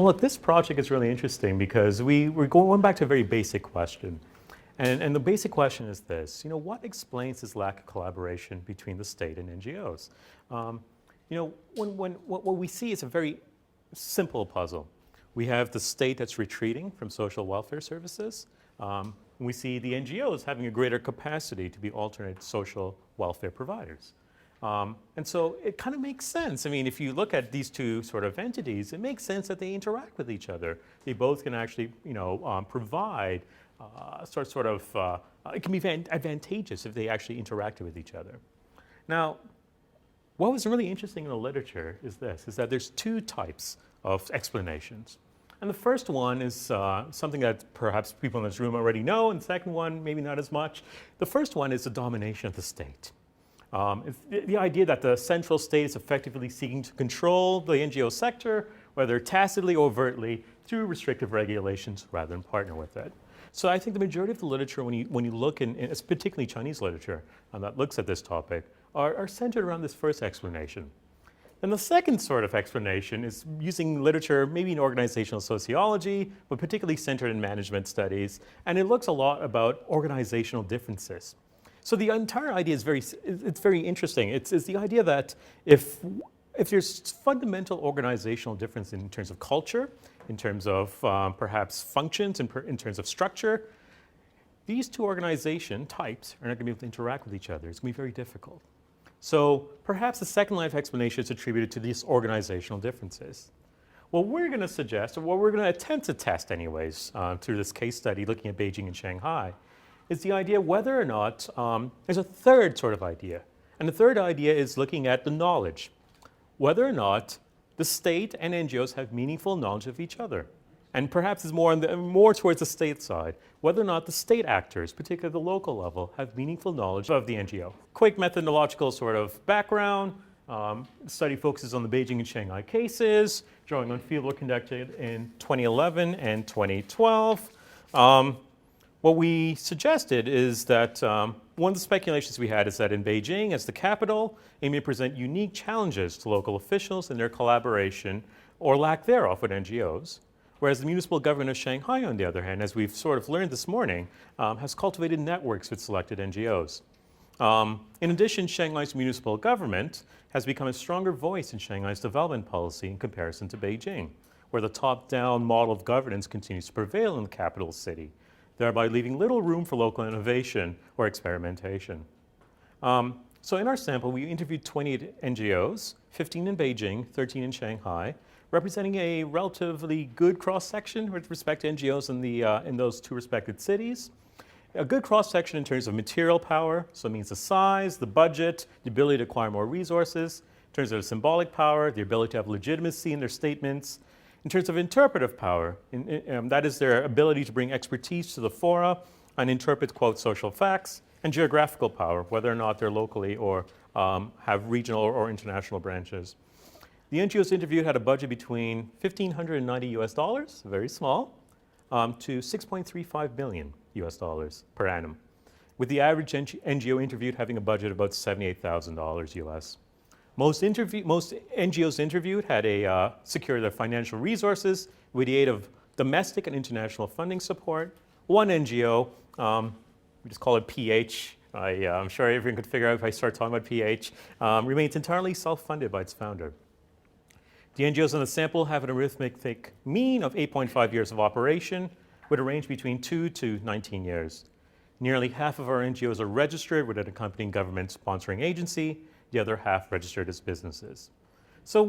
Look, this project is really interesting because we're going back to a very basic question. And the basic question is this, what explains this lack of collaboration between the state and NGOs? What we see is a very simple puzzle. We have the state that's retreating from social welfare services. We see the NGOs having a greater capacity to be alternate social welfare providers. And so it kind of makes sense. I mean, if you look at these two sort of entities, it makes sense that they interact with each other. They both can actually, provide it can be advantageous if they actually interacted with each other. Now, what was really interesting in the literature is that there's two types of explanations. And the first one is something that perhaps people in this room already know, and the second one, maybe not as much. The first one is the domination of the state. It's the idea that the central state is effectively seeking to control the NGO sector, whether tacitly or overtly, through restrictive regulations rather than partner with it. So I think the majority of the literature, when you look in it's particularly Chinese literature that looks at this topic, are centered around this first explanation. And the second sort of explanation is using literature, maybe in organizational sociology, but particularly centered in management studies, and it looks a lot about organizational differences. So the entire idea is very interesting. It's the idea that if there's fundamental organizational difference in terms of culture, in terms of perhaps functions, in terms of structure, these two organization types are not going to be able to interact with each other. It's going to be very difficult. So perhaps the second line of explanation is attributed to these organizational differences. What we're going to suggest, or what we're going to attempt to test anyways through this case study looking at Beijing and Shanghai, is the idea whether or not there's a third sort of idea. And the third idea is looking at the knowledge. Whether or not the state and NGOs have meaningful knowledge of each other. And perhaps it's more towards the state side, whether or not the state actors, particularly at the local level, have meaningful knowledge of the NGO. Quick methodological sort of background. The study focuses on the Beijing and Shanghai cases, drawing on fieldwork conducted in 2011 and 2012. What we suggested is that one of the speculations we had is that in Beijing, as the capital, it may present unique challenges to local officials in their collaboration or lack thereof with NGOs. Whereas the municipal government of Shanghai, on the other hand, as we've sort of learned this morning, has cultivated networks with selected NGOs. In addition, Shanghai's municipal government has become a stronger voice in Shanghai's development policy in comparison to Beijing, where the top-down model of governance continues to prevail in the capital city, thereby leaving little room for local innovation or experimentation. So in our sample, we interviewed 28 NGOs, 15 in Beijing, 13 in Shanghai, representing a relatively good cross-section with respect to NGOs in those two respected cities. A good cross-section in terms of material power, so it means the size, the budget, the ability to acquire more resources. In terms of symbolic power, the ability to have legitimacy in their statements. In terms of interpretive power, that is their ability to bring expertise to the fora and interpret, quote, social facts. And geographical power, whether or not they're locally or have regional or international branches. The NGOs interviewed had a budget between $1,590 very small, to $6.35 billion per annum, with the average NGO interviewed having a budget of about $78,000 US. Most NGOs interviewed had secured their financial resources with the aid of domestic and international funding support. One NGO, we just call it PH. I'm sure everyone could figure out if I start talking about PH, remains entirely self-funded by its founder. The NGOs in the sample have an arithmetic mean of 8.5 years of operation, with a range between 2 to 19 years. Nearly half of our NGOs are registered with an accompanying government sponsoring agency, the other half registered as businesses. So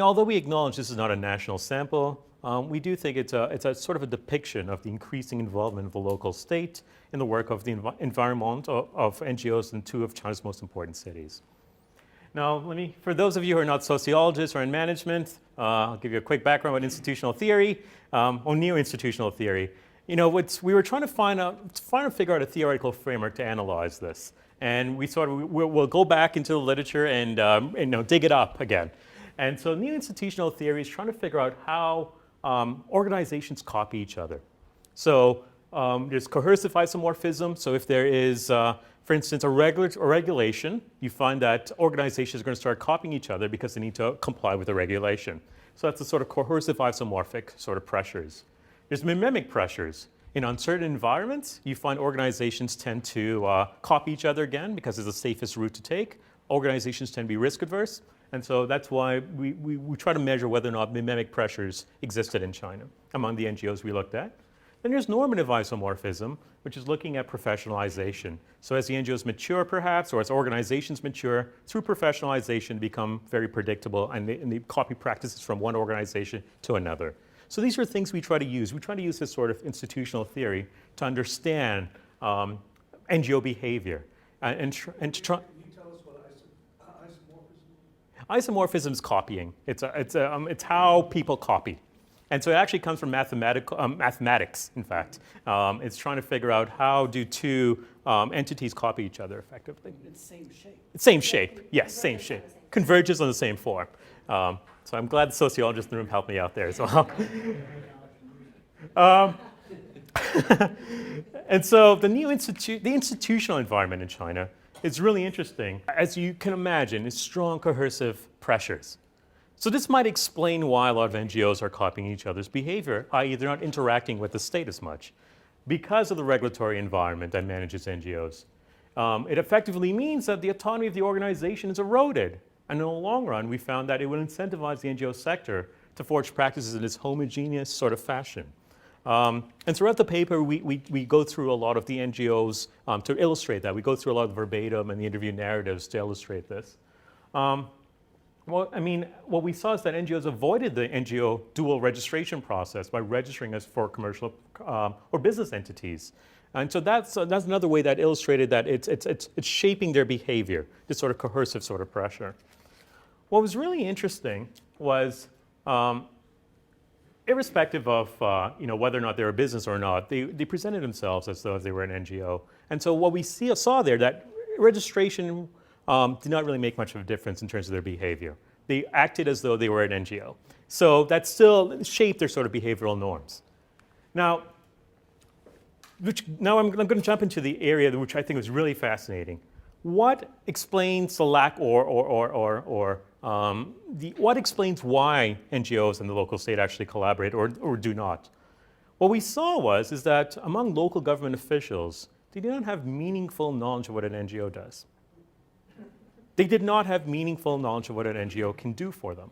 although we acknowledge this is not a national sample, we do think it's a sort of a depiction of the increasing involvement of the local state in the work of the environment of NGOs in two of China's most important cities. Now, for those of you who are not sociologists or in management, I'll give you a quick background on institutional theory, or neo-institutional theory. We were trying to figure out a theoretical framework to analyze this. And we'll go back into the literature and dig it up again. And so neo-institutional theory is trying to figure out how organizations copy each other. So there's coercive isomorphism. So if there is For instance, a regulation, you find that organizations are going to start copying each other because they need to comply with the regulation. So that's the sort of coercive isomorphic sort of pressures. There's mimemic pressures. In uncertain environments, you find organizations tend to copy each other again because it's the safest route to take. Organizations tend to be risk adverse. And so that's why we try to measure whether or not mimemic pressures existed in China among the NGOs we looked at. Then there's normative isomorphism, which is looking at professionalization. So as the NGOs mature perhaps, or as organizations mature, through professionalization become very predictable and they copy practices from one organization to another. So these are things we try to use. We try to use this sort of institutional theory to understand NGO behavior and to try. Can you tell us what isomorphism is? Isomorphism is copying. It's how people copy. And so it actually comes from mathematics, in fact. It's trying to figure out how do two entities copy each other effectively. It's same shape. Same shape, yes, same shape. Converges on the same form. So I'm glad the sociologists in the room helped me out there as well. And so the institutional environment in China is really interesting. As you can imagine, it's strong coercive pressures. So this might explain why a lot of NGOs are copying each other's behavior, i.e. they're not interacting with the state as much. Because of the regulatory environment that manages NGOs, it effectively means that the autonomy of the organization is eroded. And in the long run, we found that it would incentivize the NGO sector to forge practices in this homogeneous sort of fashion. And throughout the paper, we go through a lot of the NGOs to illustrate that. We go through a lot of the verbatim and the interview narratives to illustrate this. Well, I mean, what we saw is that NGOs avoided the NGO dual registration process by registering as for commercial or business entities. And so that's another way that illustrated that it's shaping their behavior, this sort of coercive sort of pressure. What was really interesting was, irrespective of whether or not they're a business or not, they presented themselves as though they were an NGO. And so what we saw there, that registration did not really make much of a difference in terms of their behavior. They acted as though they were an NGO. So that still shaped their sort of behavioral norms. Now I'm going to jump into the area which I think was really fascinating. What explains the lack what explains why NGOs and the local state actually collaborate or do not? What we saw is that among local government officials, they did not have meaningful knowledge of what an NGO does. They did not have meaningful knowledge of what an NGO can do for them.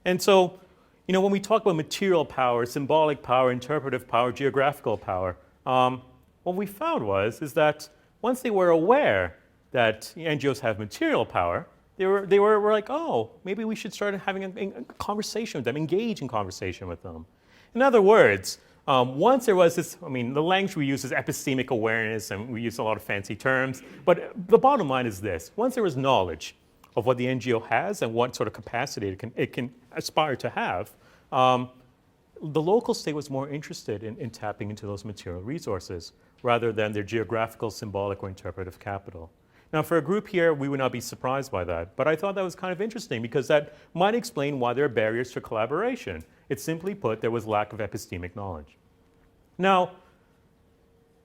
And so, when we talk about material power, symbolic power, interpretive power, geographical power, what we found is that once they were aware that NGOs have material power, they were like, oh, maybe we should start having a conversation with them, engage in conversation with them. In other words, once there was this, the language we use is epistemic awareness, and we use a lot of fancy terms, but the bottom line is this. Once there was knowledge of what the NGO has and what sort of capacity it can aspire to have, the local state was more interested in tapping into those material resources rather than their geographical, symbolic, or interpretive capital. Now, for a group here, we would not be surprised by that, but I thought that was kind of interesting because that might explain why there are barriers to collaboration. It's simply put, there was lack of epistemic knowledge. Now,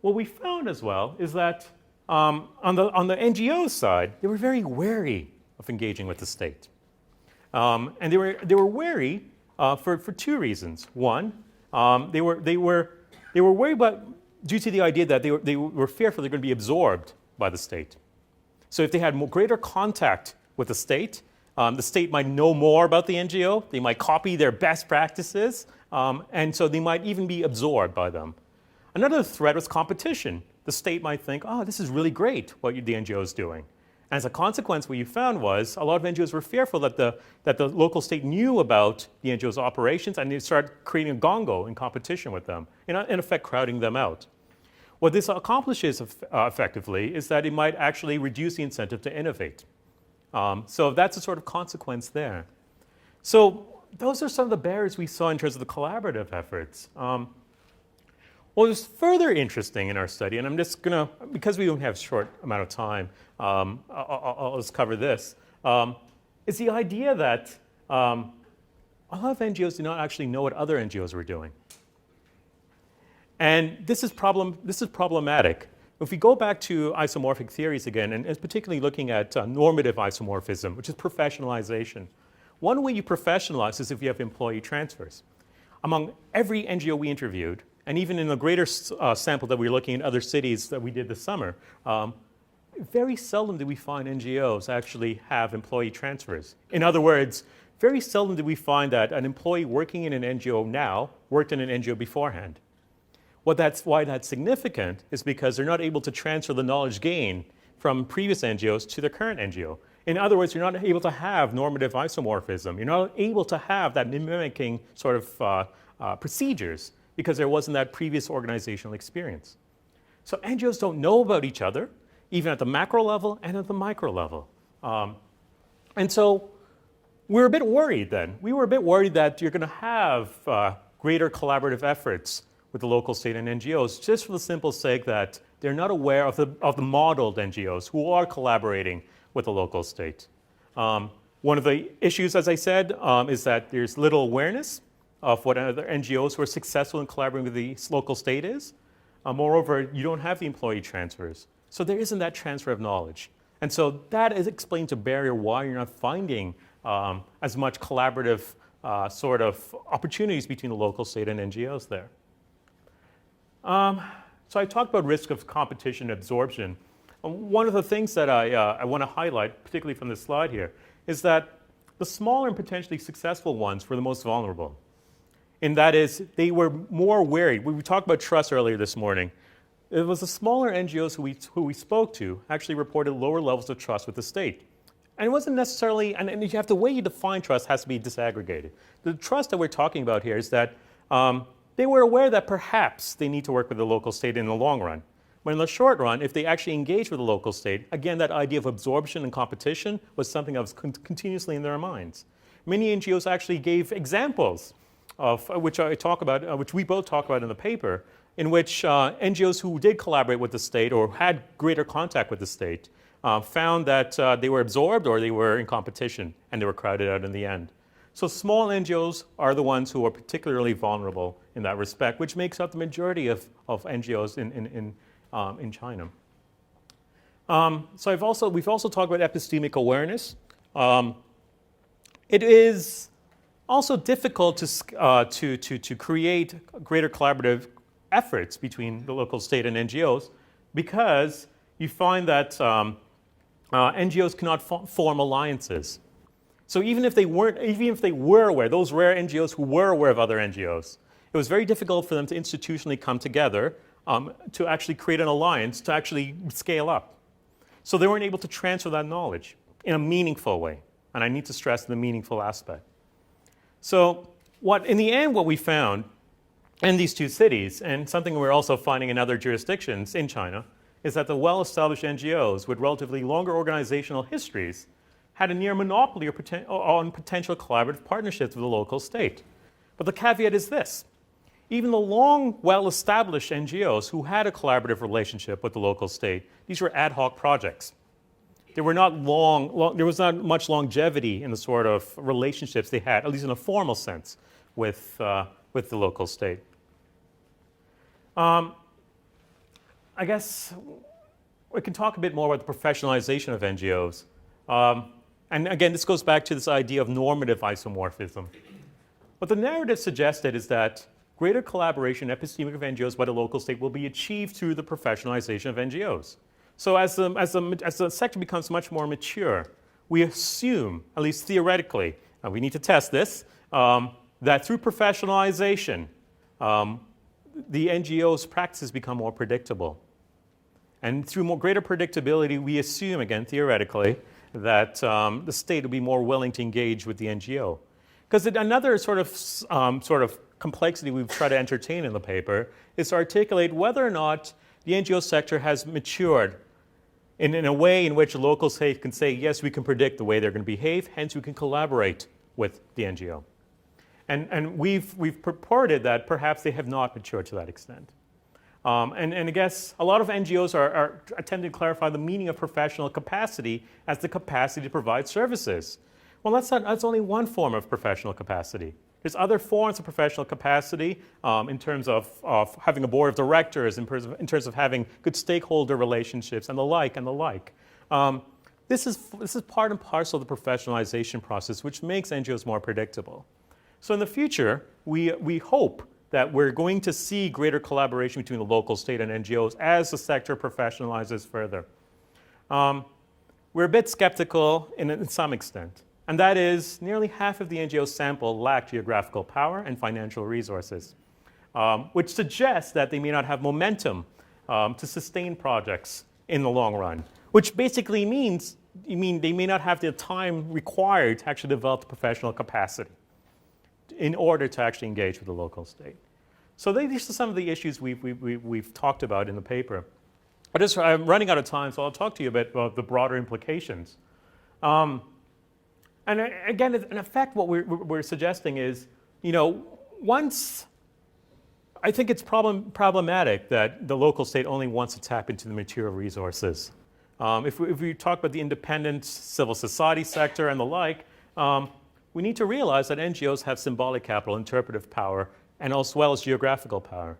what we found as well is that on the NGO side, they were very wary of engaging with the state. And they were wary for two reasons. One, they were worried about, due to the idea that they were fearful they're going to be absorbed by the state. So if they had greater contact with the state might know more about the NGO, they might copy their best practices, and so they might even be absorbed by them. Another threat was competition. The state might think, oh, this is really great what the NGO is doing. And as a consequence, what you found was a lot of NGOs were fearful that the local state knew about the NGO's operations, and they started creating a gongo in competition with them, in effect crowding them out. What this accomplishes effectively is that it might actually reduce the incentive to innovate. So that's a sort of consequence there. So those are some of the barriers we saw in terms of the collaborative efforts. What was further interesting in our study, and I'm just going to, because we don't have a short amount of time, I'll just cover this, is the idea that a lot of NGOs do not actually know what other NGOs were doing. And this is problematic If we go back to isomorphic theories again, and particularly looking at normative isomorphism, which is professionalization, one way you professionalize is if you have employee transfers. Among every NGO we interviewed, and even in a greater sample that we were looking at other cities that we did this summer, very seldom do we find NGOs actually have employee transfers. In other words, very seldom do we find that an employee working in an NGO now worked in an NGO beforehand. Why that's significant is because they're not able to transfer the knowledge gained from previous NGOs to the current NGO. In other words, you're not able to have normative isomorphism. You're not able to have that mimicking sort of procedures because there wasn't that previous organizational experience. So NGOs don't know about each other, even at the macro level and at the micro level. And so we're a bit worried then. We were a bit worried that you're going to have greater collaborative efforts with the local state and NGOs, just for the simple sake that they're not aware of the modeled NGOs who are collaborating with the local state. One of the issues, as I said, is that there's little awareness of what other NGOs who are successful in collaborating with the local state is. Moreover, you don't have the employee transfers. So there isn't that transfer of knowledge. And so that explains a barrier why you're not finding as much collaborative sort of opportunities between the local state and NGOs there. So I talked about risk of competition absorption. One of the things that I want to highlight, particularly from this slide here, is that the smaller and potentially successful ones were the most vulnerable. And that is, they were more wary. We talked about trust earlier this morning. It was the smaller NGOs who we spoke to actually reported lower levels of trust with the state. And it wasn't necessarily, and you have the way you define trust has to be disaggregated. The trust that we're talking about here is that they were aware that perhaps they need to work with the local state in the long run. But in the short run, if they actually engage with the local state, again, that idea of absorption and competition was something that was continuously in their minds. Many NGOs actually gave examples of which we both talk about in the paper, in which NGOs who did collaborate with the state or had greater contact with the state found that they were absorbed or they were in competition and they were crowded out in the end. So small NGOs are the ones who are particularly vulnerable in that respect, which makes up the majority of NGOs in China. So we've also talked about epistemic awareness. It is also difficult to create greater collaborative efforts between the local state and NGOs because you find that NGOs cannot form alliances. So even if they were aware, those rare NGOs who were aware of other NGOs, it was very difficult for them to institutionally come together to actually create an alliance, to actually scale up. So they weren't able to transfer that knowledge in a meaningful way. And I need to stress the meaningful aspect. So in the end, what we found in these two cities, and something we're also finding in other jurisdictions in China, is that the well-established NGOs with relatively longer organizational histories had a near monopoly on potential collaborative partnerships with the local state. But the caveat is this. Even the long, well-established NGOs who had a collaborative relationship with the local state, these were ad hoc projects. There was not much longevity in the sort of relationships they had, at least in a formal sense, with the local state. I guess we can talk a bit more about the professionalization of NGOs. And again, this goes back to this idea of normative isomorphism. What the narrative suggested is that greater collaboration epistemic of NGOs by the local state will be achieved through the professionalization of NGOs. So as the sector becomes much more mature, we assume, at least theoretically, and we need to test this, that through professionalization, the NGO's practices become more predictable. And through greater predictability, we assume, again, theoretically, that the state will be more willing to engage with the NGO. Because another sort of complexity we've tried to entertain in the paper is to articulate whether or not the NGO sector has matured in a way in which a local state can say, yes, we can predict the way they're going to behave, hence we can collaborate with the NGO. And we've purported that perhaps they have not matured to that extent. And I guess a lot of NGOs are attempting to clarify the meaning of professional capacity as the capacity to provide services. Well, that's only one form of professional capacity. There's other forms of professional capacity in terms of having a board of directors, in terms of having good stakeholder relationships, and the like, and the like. This is part and parcel of the professionalization process, which makes NGOs more predictable. So in the future, we hope that we're going to see greater collaboration between the local, state, and NGOs as the sector professionalizes further. We're a bit skeptical in some extent, and that is nearly half of the NGO sample lack geographical power and financial resources, which suggests that they may not have momentum to sustain projects in the long run, which basically means they may not have the time required to actually develop the professional capacity in order to actually engage with the local state. So these are some of the issues we've talked about in the paper. I'm running out of time, so I'll talk to you a bit about the broader implications. And again, in effect, what we're suggesting is, once I think it's problematic that the local state only wants to tap into the material resources. If we talk about the independent civil society sector and the like, we need to realize that NGOs have symbolic capital, interpretive power, and as well as geographical power.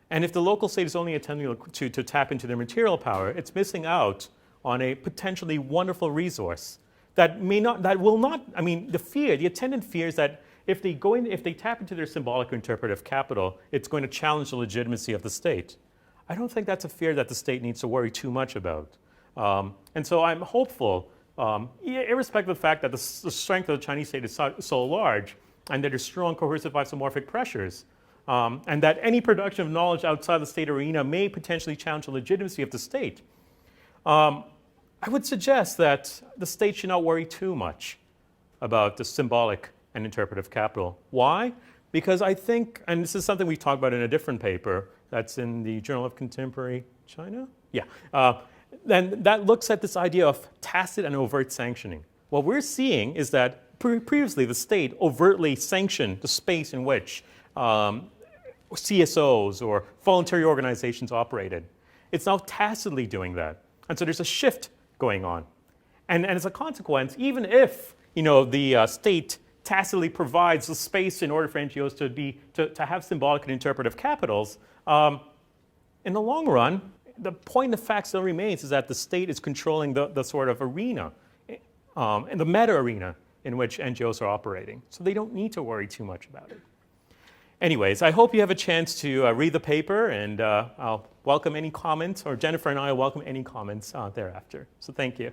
And if the local state is only attempting to tap into their material power, it's missing out on a potentially wonderful resource the attendant fear is that if they tap into their symbolic or interpretive capital, it's going to challenge the legitimacy of the state. I don't think that's a fear that the state needs to worry too much about. And so I'm hopeful, irrespective of the fact that the strength of the Chinese state is so large, and that there's strong coercive isomorphic pressures, and that any production of knowledge outside the state arena may potentially challenge the legitimacy of the state. I would suggest that the state should not worry too much about the symbolic and interpretive capital. Why? Because I think, and this is something we talked about in a different paper that's in the Journal of Contemporary China? Yeah. Then that looks at this idea of tacit and overt sanctioning. What we're seeing is that previously the state overtly sanctioned the space in which CSOs or voluntary organizations operated. It's now tacitly doing that. And so there's a shift going on. And as a consequence, even if the state tacitly provides the space in order for NGOs to have symbolic and interpretive capitals, in the long run, the point of fact still remains is that the state is controlling the sort of arena, and the meta arena in which NGOs are operating. So they don't need to worry too much about it. Anyways, I hope you have a chance to read the paper, and I'll welcome any comments, or Jennifer and I will welcome any comments thereafter. So thank you.